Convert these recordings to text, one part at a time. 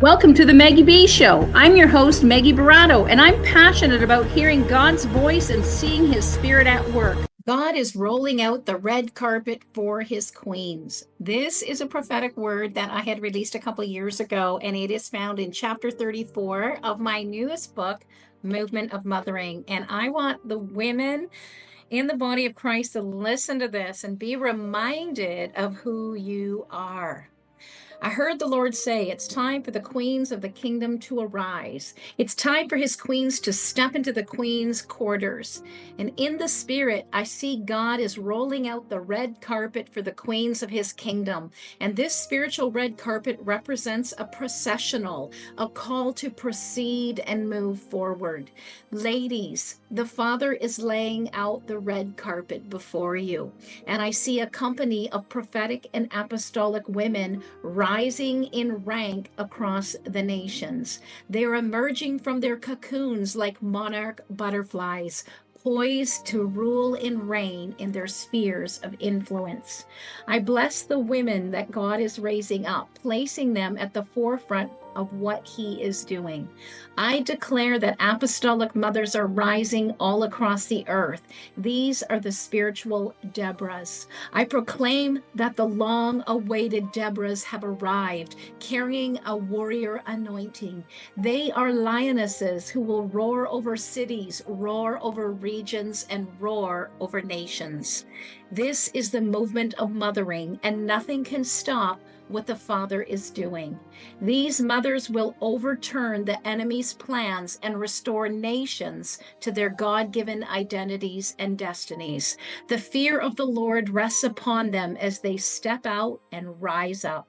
Welcome to the Maggie B Show. I'm your host, Maggie Barato, and I'm passionate about hearing God's voice and seeing His Spirit at work. God is rolling out the red carpet for His queens. This is a prophetic word that I had released a couple years ago, and it is found in chapter 34 of my newest book, Movement of Mothering. And I want the women in the body of Christ to listen to this and be reminded of who you are. I heard the Lord say, it's time for the queens of the kingdom to arise. It's time for His queens to step into the queen's quarters. And in the spirit, I see God is rolling out the red carpet for the queens of His kingdom. And this spiritual red carpet represents a processional, a call to proceed and move forward. Ladies, the Father is laying out the red carpet before you. And I see a company of prophetic and apostolic women rising in rank across the nations. They're emerging from their cocoons like monarch butterflies, poised to rule and reign in their spheres of influence. I bless the women that God is raising up, placing them at the forefront of what He is doing. I declare that apostolic mothers are rising all across the earth. These are the spiritual Deborahs. I proclaim that the long-awaited Deborahs have arrived, carrying a warrior anointing. They are lionesses who will roar over cities, roar over regions, and roar over nations. This is the movement of mothering, and nothing can stop what the Father is doing. These mothers will overturn the enemy's plans and restore nations to their God-given identities and destinies. The fear of the Lord rests upon them as they step out and rise up.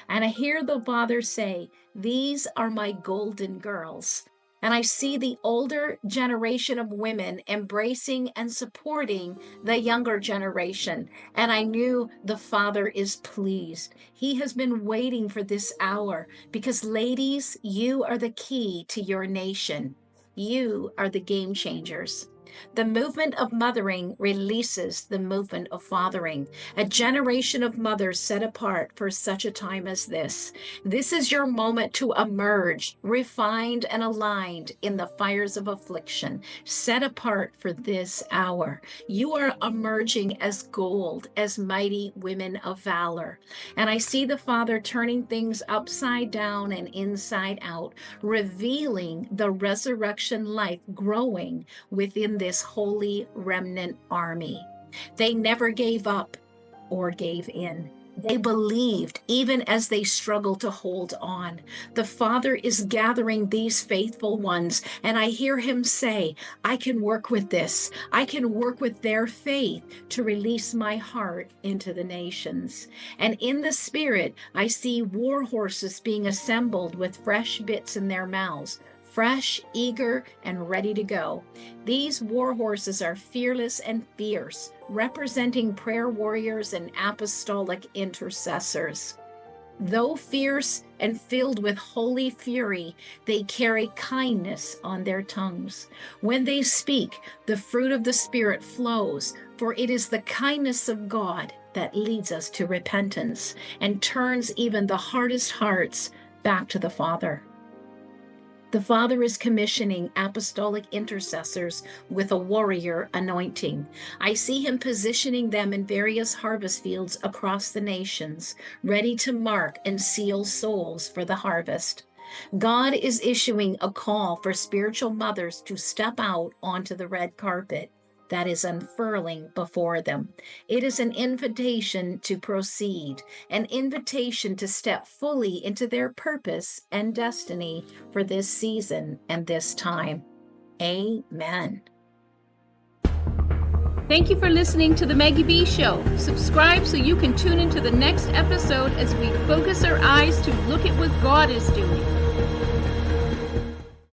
And I hear the Father say, "These are my golden girls." And I see the older generation of women embracing and supporting the younger generation. And I knew the Father is pleased. He has been waiting for this hour because, ladies, you are the key to your nation. You are the game changers. The movement of mothering releases the movement of fathering, a generation of mothers set apart for such a time as this. This is your moment to emerge, refined and aligned in the fires of affliction, set apart for this hour. You are emerging as gold, as mighty women of valor. And I see the Father turning things upside down and inside out, revealing the resurrection life growing within this holy remnant army. They never gave up or gave in. They believed even as they struggled to hold on. The Father is gathering these faithful ones, and I hear Him say, I can work with this. I can work with their faith to release my heart into the nations. And in the Spirit, I see war horses being assembled with fresh bits in their mouths, fresh, eager, and ready to go. These war horses are fearless and fierce, representing prayer warriors and apostolic intercessors. Though fierce and filled with holy fury, they carry kindness on their tongues. When they speak, the fruit of the Spirit flows, for it is the kindness of God that leads us to repentance and turns even the hardest hearts back to the Father. The Father is commissioning apostolic intercessors with a warrior anointing. I see Him positioning them in various harvest fields across the nations, ready to mark and seal souls for the harvest. God is issuing a call for spiritual mothers to step out onto the red carpet that is unfurling before them. It is an invitation to proceed, an invitation to step fully into their purpose and destiny for this season and this time. Amen. Thank you for listening to the Maggie B Show. Subscribe so you can tune into the next episode as we focus our eyes to look at what God is doing.